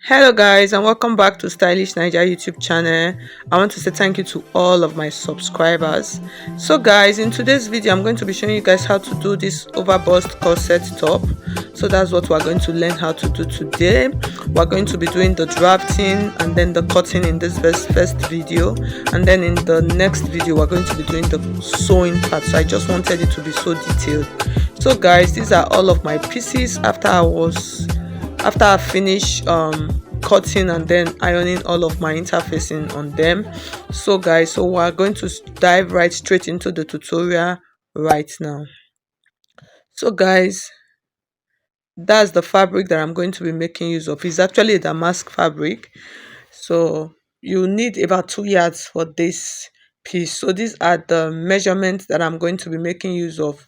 Hello guys and welcome back to Stylish Naija YouTube channel. I want to say thank you to all of my subscribers. So guys, in today's video I'm going to be showing you guys how to do this over bust corset top. So that's what we're going to learn how to do today. We're going to be doing the drafting and then the cutting in this first video, and then in the next video we're going to be doing the sewing part. So I just wanted it to be so detailed. So guys, these are all of my pieces after I finish cutting and then ironing all of my interfacing on them. So guys, so we're going to dive right straight into the tutorial right now. So guys, that's the fabric that I'm going to be making use of. It's actually a damask fabric, so you need about 2 yards for this piece. So these are the measurements that I'm going to be making use of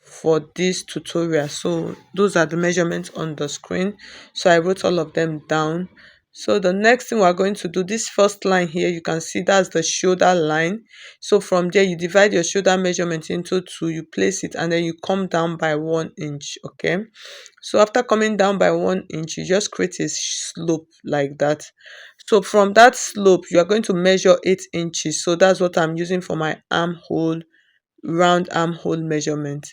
for this tutorial. So those are the measurements on the screen, so I wrote all of them down. So the next thing we're going to do, this first line here, you can see that's the shoulder line. So from there you divide your shoulder measurement into two, you place it, and then you come down by 1 inch. Okay, so after coming down by 1 inch, you just create a slope like that. So from that slope you are going to measure 8 inches. So that's what I'm using for my armhole, round armhole measurement.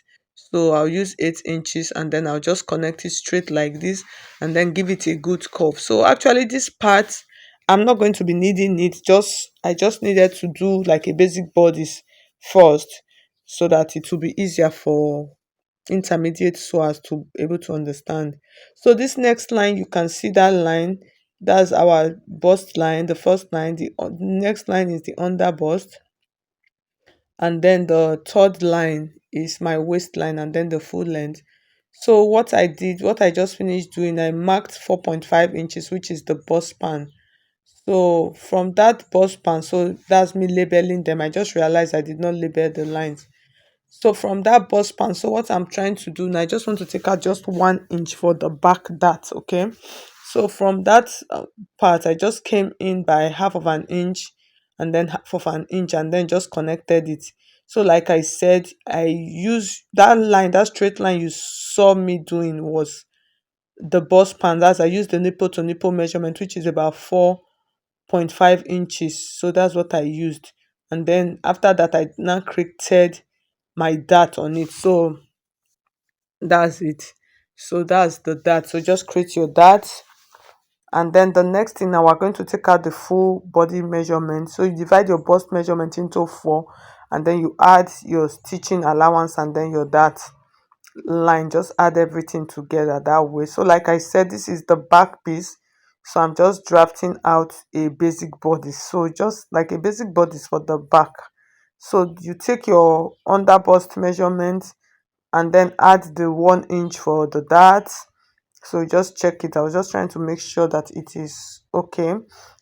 So I'll use 8 inches, and then I'll just connect it straight like this, and then give it a good curve. So actually this part I'm not going to be needing it, I just needed to do like a basic bodice first, so that it will be easier for intermediate sewers to be able to understand. So this next line, you can see that line, that's our bust line. The first line, the next line is the under bust, and then the third line is my waistline, and then the full length. So what I did, what I just finished doing, I marked 4.5 inches, which is the bust span. So from that bust span, so that's me labeling them. I just realized I did not label the lines. So from that bust span, so what I'm trying to do now, I just want to take out just 1 inch for the back dart. Okay, so from that part, I just came in by half of an inch, and then half of an inch, and then just connected it. So like I said, I use that line, that straight line you saw me doing was the bust span. That's, I used the nipple to nipple measurement, which is about 4.5 inches. So that's what I used, and then after that I now created my dart on it. So that's it. So that's the dart. So just create your dart, and then the next thing, now we're going to take out the full body measurement. So you divide your bust measurement into four, and then you add your stitching allowance and then your dart line. Just add everything together that way. So like I said, this is the back piece, so I'm just drafting out a basic bodice. So just like a basic bodice for the back. So you take your under bust measurement and then add the 1 inch for the dart. So just check it. I was just trying to make sure that it is okay,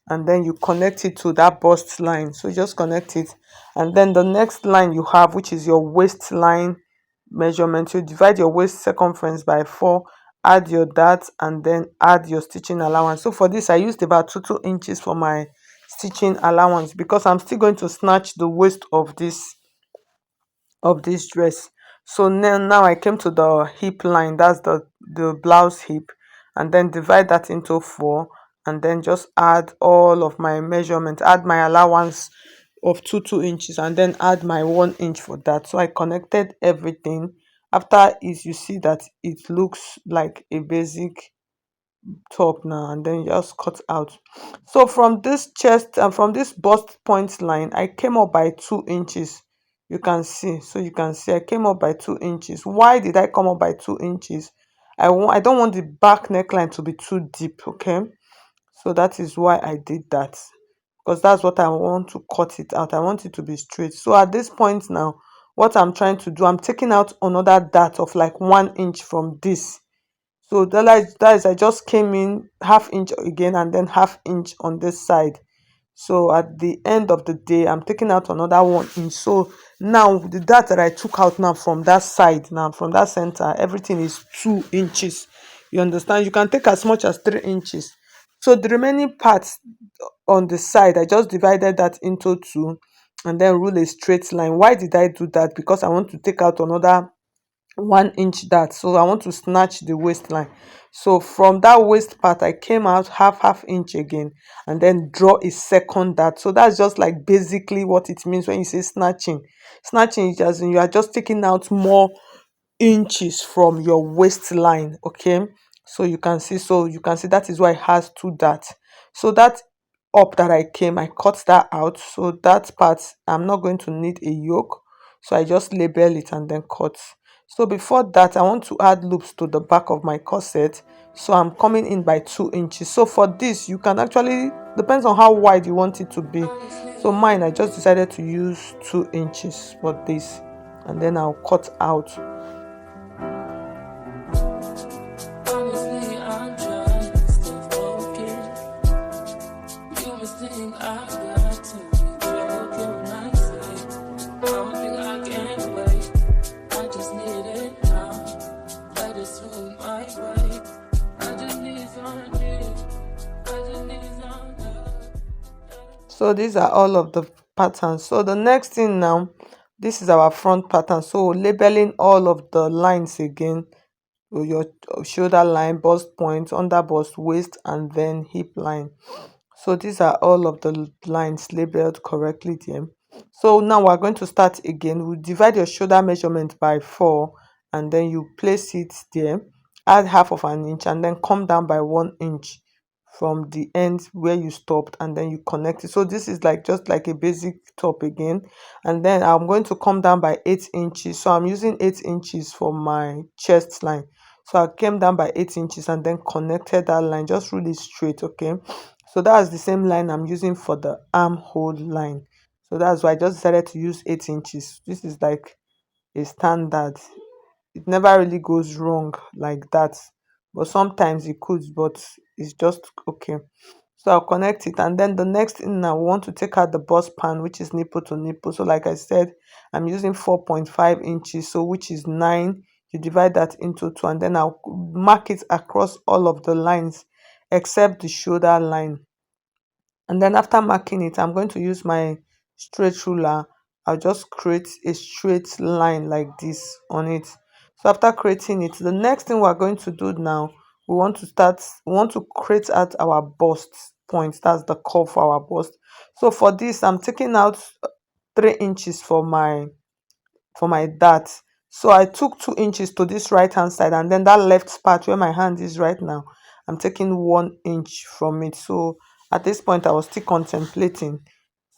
and then you connect it to that bust line. So just connect it, and then the next line you have, which is your waistline measurement, you divide your waist circumference by 4, add your dart, and then add your stitching allowance. So for this I used about 2 inches for my stitching allowance, because I'm still going to snatch the waist of this dress. So now I came to the hip line, that's the blouse hip, and then divide that into 4, and then just add all of my measurement, add my allowance of 2 inches, and then add my 1 inch for that. So I connected everything. After is, you see that it looks like a basic top now, and then you just cut out. So from this chest and from this bust point line, I came up by 2 inches. You can see, so you can see I came up by 2 inches. Why did I come up by 2 inches? I don't want the back neckline to be too deep. Okay, so that is why I did that, because that's what I want to cut it out. I want it to be straight. So at this point now, what I'm trying to do, I'm taking out another dart of like 1 inch from this. So that is I just came in half inch again, and then half inch on this side. So at the end of the day, I'm taking out another 1 inch. So now the dart that I took out now from that side, now from that center, everything is 2 inches. You understand? You can take as much as 3 inches. So the remaining parts on the side, I just divided that into two, and then rule a straight line. Why did I do that? Because I want to take out another 1 inch that, so I want to snatch the waistline. So from that waist part I came out half inch again, and then draw a second dart. So that's just like basically what it means when you say snatching. Snatching is just you are just taking out more inches from your waistline. Okay, so you can see that is why it has two darts. So that up that I came, I cut that out. So that part I'm not going to need a yoke, so I just label it and then cut. So before that I want to add loops to the back of my corset, so I'm coming in by 2 inches. So for this you can actually, depends on how wide you want it to be. So mine, I just decided to use 2 inches for this, and then I'll cut out. Honestly, I'm just a focus. You must think I got to be joking when I say I don't think I can wait. I just need it now. Let it swing my way. I just need some dick. I just need some love. So these are all of the patterns. So the next thing now, this is our front pattern. So labeling all of the lines again, your shoulder line, bust point, under bust, waist, and then hip line. So these are all of the lines labeled correctly there. So now we're going to start again. We divide your shoulder measurement by 4, and then you place it there, add half of an inch, and then come down by 1 inch from the end where you stopped, and then you connect it. So this is like just like a basic top again. And then I'm going to come down by 8 inches. So I'm using 8 inches for my chest line. So I came down by 8 inches and then connected that line just really straight. Okay, so that's the same line I'm using for the armhole line. So that's why I just decided to use 8 inches. This is like a standard. It never really goes wrong like that, but sometimes it could, but it's just okay. So I'll connect it, and then the next thing now, we want to take out the bust pan, which is nipple to nipple. So like I said, I'm using 4.5 inches, so which is 9. You divide that into 2, and then I'll mark it across all of the lines except the shoulder line. And then after marking it, I'm going to use my straight ruler. I'll just create a straight line like this on it. So after creating it, the next thing we're going to do now, we want to create out our bust point. That's the curve for our bust. So for this, I'm taking out 3 inches for my dart. So I took 2 inches to this right hand side, and then that left part where my hand is right now, I'm taking 1 inch from it. So at this point I was still contemplating.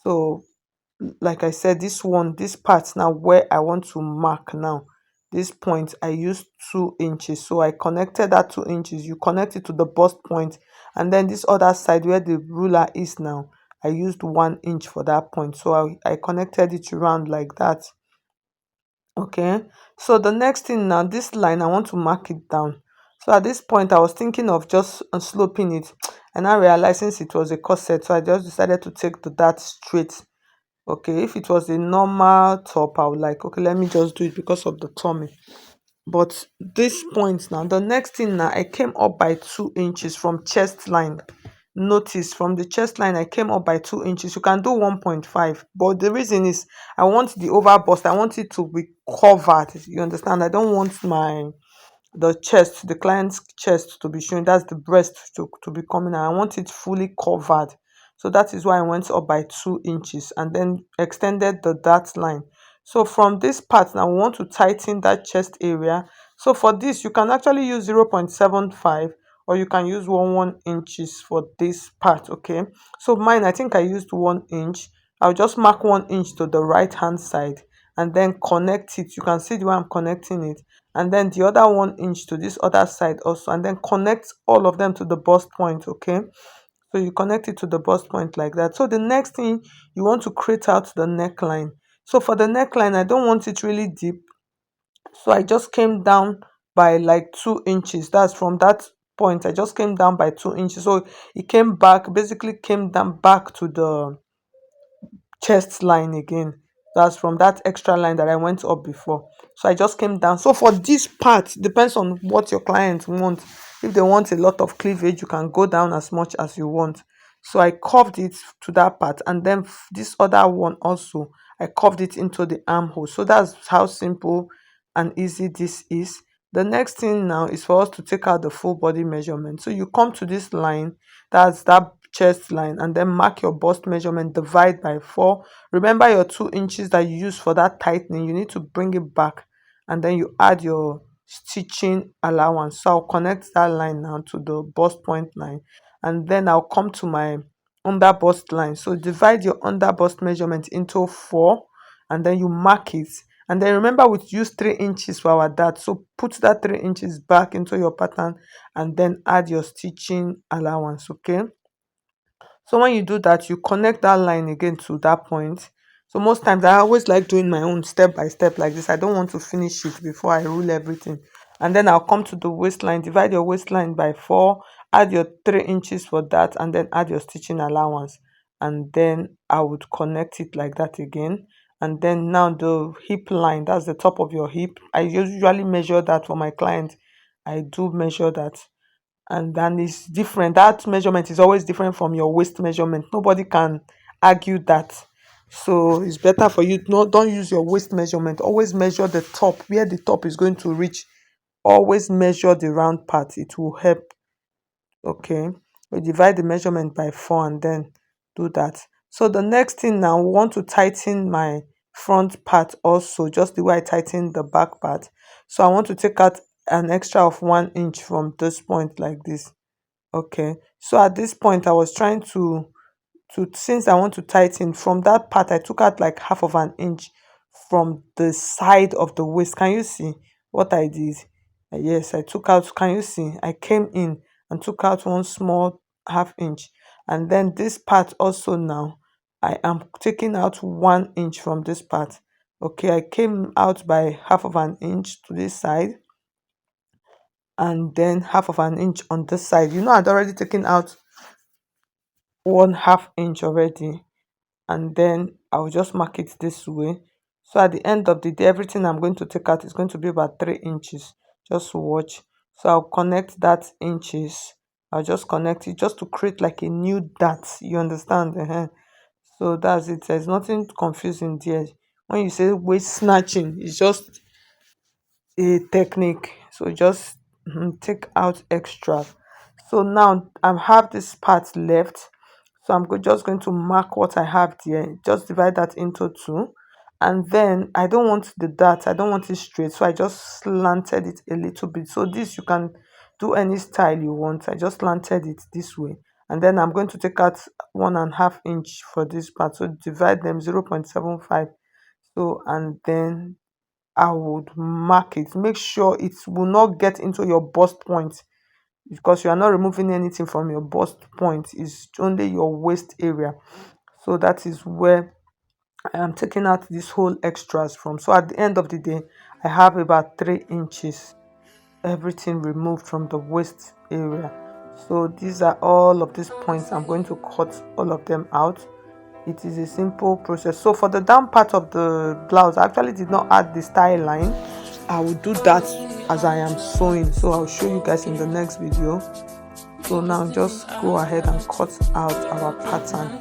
So like I said, this part now where I want to mark now, this point I used 2 inches. So I connected that 2 inches. You connect it to the bust point, and then this other side where the ruler is now, I used 1 inch for that point. So I connected it round like that. Okay, so the next thing now, this line I want to mark it down. So at this point I was thinking of just sloping it, and I realized since it was a corset, so I just decided to take the dart straight. Okay, if it was a normal top, I would like, okay, let me just do it because of the tummy. But this point now, the next thing now, I came up by 2 inches from chest line. Notice from the chest line I came up by 2 inches. You can do 1.5, but the reason is I want the over bust, I want it to be covered. You understand? I don't want the client's chest to be showing. That's the breast to be coming out. I want it fully covered. So that is why I went up by 2 inches and then extended the dart line. So from this part now, we want to tighten that chest area. So for this, you can actually use 0.75, or you can use 1 inches for this part. Okay, so mine, I think I used 1 inch. I'll just mark 1 inch to the right hand side and then connect it. You can see the way I'm connecting it, and then the other 1 inch to this other side also, and then connect all of them to the bust point. Okay, so you connect it to the bust point like that. So the next thing, you want to create out the neckline. So for the neckline, I don't want it really deep, so I just came down by like 2 inches. That's from that point I just came down by 2 inches. So it came back, basically came down back to the chest line again. That's from that extra line that I went up before. So I just came down. So for this part, depends on what your client wants. If they want a lot of cleavage, you can go down as much as you want. So I curved it to that part, and then this other one also, I curved it into the armhole. So that's how simple and easy this is. The next thing now is for us to take out the full body measurement. So you come to this line, that's that chest line, and then mark your bust measurement, divide by 4. Remember your 2 inches that you use for that tightening, you need to bring it back, and then you add your stitching allowance. So I'll connect that line now to the bust point line, and then I'll come to my under bust line. So divide your under bust measurement into 4, and then you mark it. And then remember, we use 3 inches for our dart, so put that 3 inches back into your pattern and then add your stitching allowance. Okay, so when you do that, you connect that line again to that point. So most times I always like doing my own step by step like this. I don't want to finish it before I rule everything. And then I'll come to the waistline, divide your waistline by 4, add your 3 inches for that, and then add your stitching allowance. And then I would connect it like that again. And then now the hip line, that's the top of your hip. I usually measure that for my client. I do measure that, and then it's different. That measurement is always different from your waist measurement. Nobody can argue that. So it's better for you, no, don't use your waist measurement. Always measure the top, where the top is going to reach. Always measure the round part, it will help. Okay, we divide the measurement by 4 and then do that. So the next thing now, we want to tighten my front part also, just the way I tighten the back part. So I want to take out an extra of 1 inch from this point like this. Okay, so at this point I was trying to since I want to tighten from that part, I took out like half of an inch from the side of the waist. Can you see what I did? Yes, I took out, can you see, I came in and took out one small half inch, and then this part also now I am taking out 1 inch from this part. Okay, I came out by half of an inch to this side, and then half of an inch on this side. I'd already taken out 1/2 inch already, and then I'll just mark it this way. So at the end of the day, everything I'm going to take out is going to be about 3 inches. Just watch. So I'll connect that inches. I'll just connect it just to create like a new dart. You understand? So that's it. There's nothing confusing there. When you say waist snatching, it's just a technique. So just take out extra. So now I have this part left, so I'm just going to mark what I have there, just divide that into 2, and then I don't want the dart, I don't want it straight, so I just slanted it a little bit. So this, you can do any style you want. I just slanted it this way, and then I'm going to take out 1.5 inch for this part, so divide them 0.75. So, and then I would mark it. Make sure it will not get into your bust point, because you are not removing anything from your bust point. It's only your waist area. So that is where I am taking out this whole extras from. So at the end of the day, I have about 3 inches, everything removed from the waist area. So these are all of these points. I'm going to cut all of them out. It is a simple process. So for the down part of the blouse, I actually did not add the style line. I will do that as I am sewing, so I'll show you guys in the next video. So now just go ahead and cut out our pattern.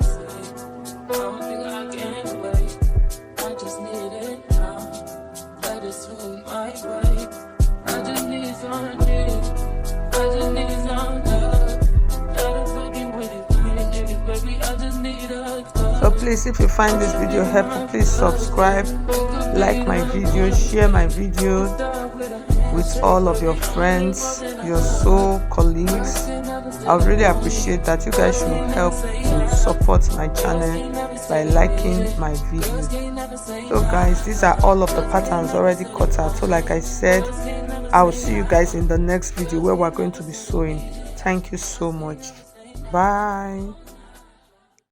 So please, if you find this video helpful, please subscribe, like my video, share my video with all of your friends, your soul colleagues. I would really appreciate that. You guys should help to support my channel by liking my videos. So guys, these are all of the patterns already cut out. So like I said, I will see you guys in the next video where we're going to be sewing. Thank you so much. Bye.